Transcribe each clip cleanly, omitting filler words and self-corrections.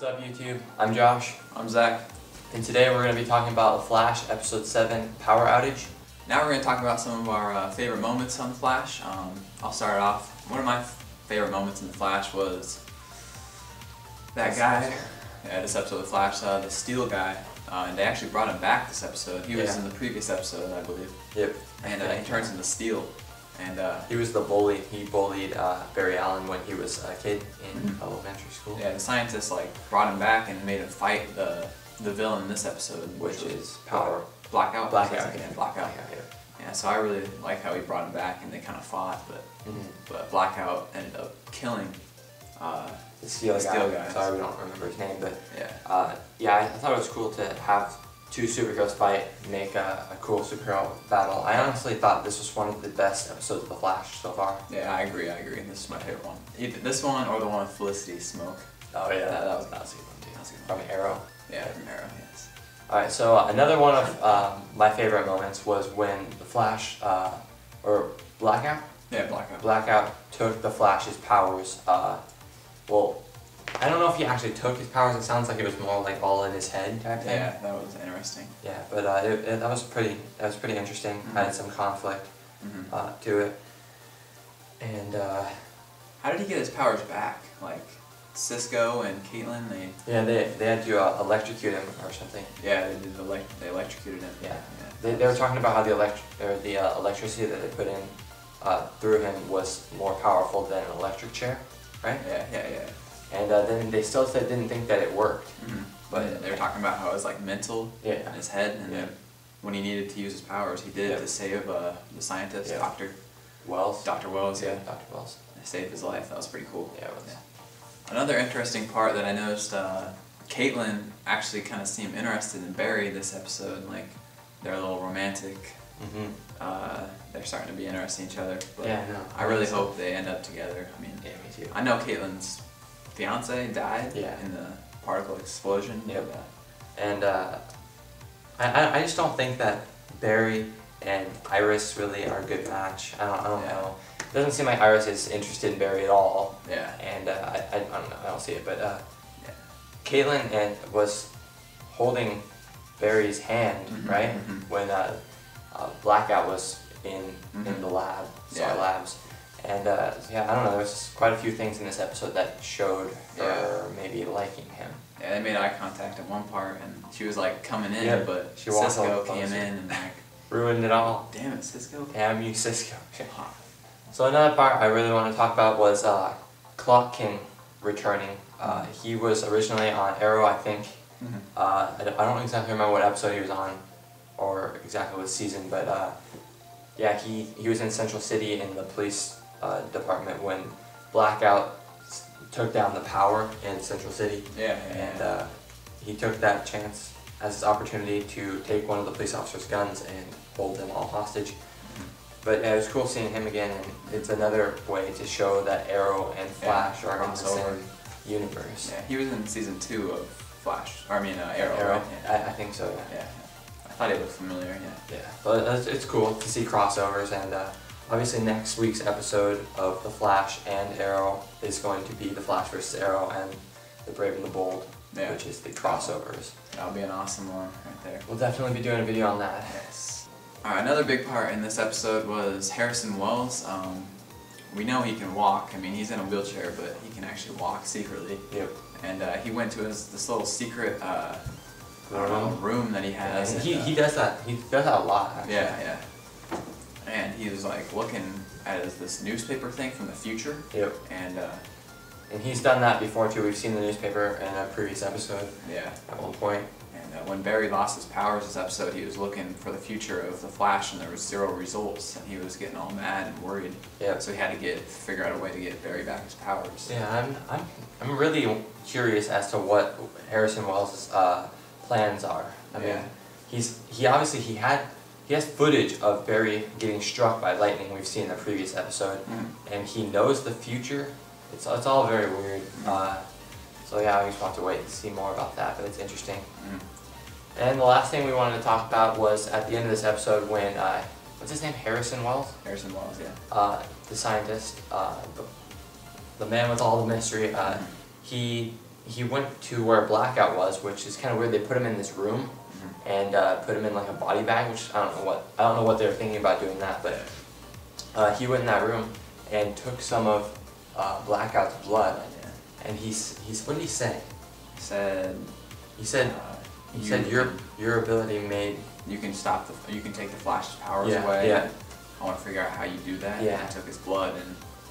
What's up YouTube? I'm Josh. I'm Zach. And today we're going to be talking about The Flash Episode 7, Power Outage. Now we're going to talk about some of our favorite moments on The Flash. I'll start off. One of my favorite moments in The Flash was that guy, this episode of The Flash, the Steel guy. And they actually brought him back this episode. He was in the previous episode, I believe. Yep. And he turns into Steel. And he was the bully. He bullied Barry Allen when he was a kid in elementary school. Yeah, the scientists brought him back and made him fight the villain in this episode, which is Power. Blackout. Blackout. Blackout. Yeah, so I really like how he brought him back and they kind of fought, but Blackout ended up killing the Steel guy. Sorry, we don't remember his name, but I thought it was cool to have two superheroes fight, make a cool superhero battle. I honestly thought this was one of the best episodes of The Flash so far. Yeah, I agree. This is my favorite one. Either this one or the one with Felicity Smoke. Oh yeah, that was a good one too. That was a good From one. Arrow. Yeah, from Arrow, yes. Alright, so another one of my favorite moments was when the Flash, or Blackout? Yeah, Blackout. Blackout took the Flash's powers. Well, I don't know if he actually took his powers. It sounds like it was more like all in his head type thing. Yeah, that was interesting. Yeah, but that was pretty interesting. Had some conflict to it. And how did he get his powers back? Like Cisco and Caitlin, they had to electrocute him or something. Yeah, they did. They electrocuted him. Yeah. They were talking about how the electricity that they put in through him was more powerful than an electric chair, right? Yeah. And then they still didn't think that it worked. But they were talking about how it was like mental in his head, and then when he needed to use his powers, he did to save the scientist, Dr. Wells. Dr. Wells, Dr. Wells. They saved his life. That was pretty cool. Yeah, it was. Another interesting part that I noticed, Caitlin actually kind of seemed interested in Barry this episode. Like, they're a little romantic. They're starting to be interested in each other. But I really hope they end up together. I mean, me too. I know Caitlin's fiance died in the particle explosion. Yep. And I just don't think that Barry and Iris really are a good match. I don't know. It doesn't seem like Iris is interested in Barry at all. Yeah. And I don't know. I don't see it. But Caitlin was holding Barry's hand, right? When Blackout was in the lab, Star Labs. And I don't know, there was quite a few things in this episode that showed her maybe liking him. Yeah, they made eye contact at one part, and she was like coming in, but Cisco came in and like ruined it all. Damn it, Cisco. Damn you, Cisco. So another part I really want to talk about was Clock King returning. He was originally on Arrow, I think. I don't exactly remember what episode he was on, or exactly what season, but he was in Central City in the police department when Blackout took down the power in Central City. And he took that chance as his opportunity to take one of the police officers' guns and hold them all hostage. But it was cool seeing him again, and it's another way to show that Arrow and Flash are in the same universe. Yeah, he was in season 2 of Flash, or I mean Arrow. Right? I think so. Yeah. I thought he looked familiar. Yeah. But it's cool to see crossovers, and obviously next week's episode of The Flash and Arrow is going to be The Flash vs. Arrow and The Brave and the Bold, which is the crossovers. That'll be an awesome one right there. We'll definitely be doing a video on that. Yes. Alright, another big part in this episode was Harrison Wells. We know he can walk. I mean, he's in a wheelchair, but he can actually walk secretly. Yep. And he went to this little secret room that he has. And he does that. He does that a lot, actually. Yeah. And he was like looking at this newspaper thing from the future. Yep. And he's done that before too. We've seen the newspaper in a previous episode. Yeah. At one point. And when Barry lost his powers this episode, he was looking for the future of the Flash, and there was 0 results, and he was getting all mad and worried. Yeah. So he had to figure out a way to get Barry back his powers. Yeah, I'm really curious as to what Harrison Wells' plans are. I mean, he obviously has footage of Barry getting struck by lightning. We've seen in the previous episode, and he knows the future. It's all very weird. So yeah, we just want to wait to see more about that, but it's interesting. And the last thing we wanted to talk about was at the end of this episode when what's his name? Harrison Wells? Harrison Wells, yeah. The scientist, the man with all the mystery, he he went to where Blackout was, which is kind of weird. They put him in this room and put him in like a body bag, which I don't know what they were thinking about doing that, but he went in that room and took some of Blackout's blood, and what did he say? He said your ability made you can take the Flash's powers Yeah, away. yeah. I want to figure out how you do that. Yeah. And I took his blood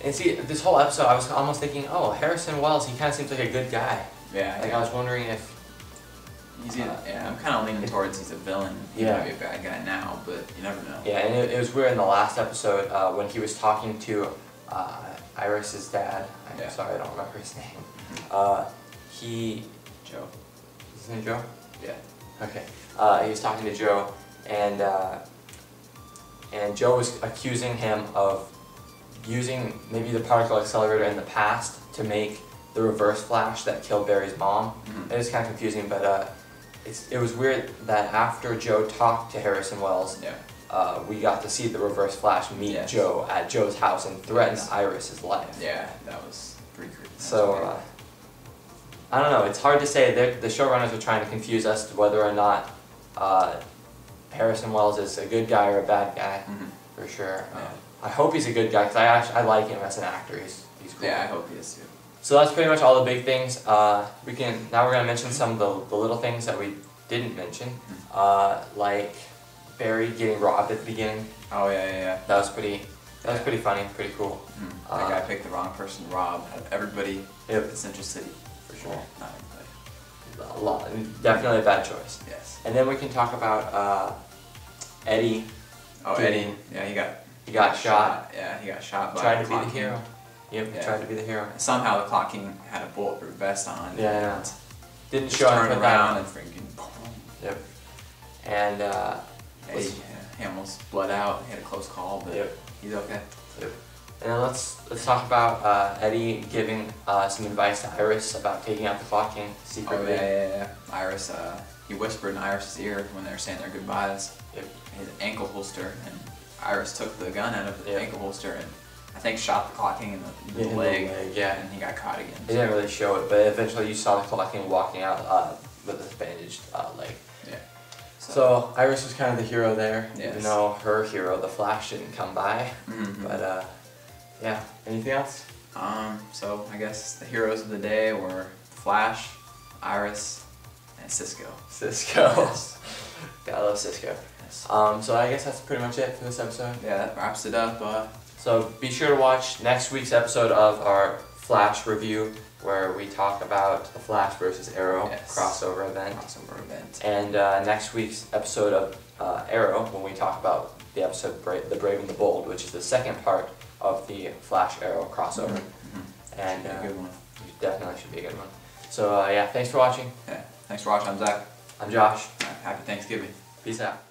And see, this whole episode, I was almost thinking, oh, Harrison Wells, he kind of seems like a good guy. yeah. Like I was wondering if He's I'm kind of leaning towards he's a villain. He Yeah. might be a bad guy now, but you never know. Yeah, and it was weird in the last episode when he was talking to Iris's dad. I'm Yeah. sorry, I don't remember his name. Joe. Is his name Joe? Yeah. Okay. He was talking to Joe, and Joe was accusing him of using maybe the particle accelerator in the past to make the reverse flash that killed Barry's mom. It was kind of confusing, but it was weird that after Joe talked to Harrison Wells, we got to see the reverse flash meet Joe at Joe's house and threaten Iris's life. Yeah, that was pretty creepy. So, I don't know, it's hard to say. The showrunners are trying to confuse us to whether or not Harrison Wells is a good guy or a bad guy, for sure. I hope he's a good guy, because I like him as an actor. He's cool. Yeah, I hope he is too. So that's pretty much all the big things. Now we're going to mention some of the little things that we didn't mention, like Barry getting robbed at the beginning. Oh yeah. That was pretty funny, pretty cool. That guy picked the wrong person to rob. Out of everybody in Central City, for sure. Not everybody. Definitely a bad choice. Yes. And then we can talk about Eddie. Oh, Eddie. Yeah, he got shot. Yeah, he got shot by Tried to be Clock the King. hero. Yep, he tried to be the hero. Somehow the Clock King had a bulletproof vest on. Yeah, I know. Didn't Just show him turn put around that and on. freaking boom. Yep. And Eddie, Hamill's bled out. He had a close call, but he's okay. Yep. And then let's talk about Eddie giving some advice to Iris about taking out the Clock King secretly. Oh yeah. Iris, he whispered in Iris's ear when they were saying their goodbyes. Yep. His ankle holster, and Iris took the gun out of the ankle holster and I think shot the Clock King in the leg. Yeah. And he got caught again. They didn't really show it, but eventually you saw the Clock King walking out with his bandaged leg. Yeah. So Iris was kind of the hero there, Yes. even though her hero, the Flash, didn't come by. But yeah. Anything else? So I guess the heroes of the day were Flash, Iris, and Cisco. Cisco. Yes. Gotta love Cisco. Yes. So I guess that's pretty much it for this episode. Yeah, that wraps it up. So be sure to watch next week's episode of our Flash review, where we talk about the Flash versus Arrow crossover event. And next week's episode of Arrow, when we talk about the episode The Brave and the Bold, which is the second part of the Flash Arrow crossover. And a good one. It definitely should be a good one. So yeah, thanks for watching. Yeah, thanks for watching. I'm Zach. I'm Josh. Happy Thanksgiving. Peace out.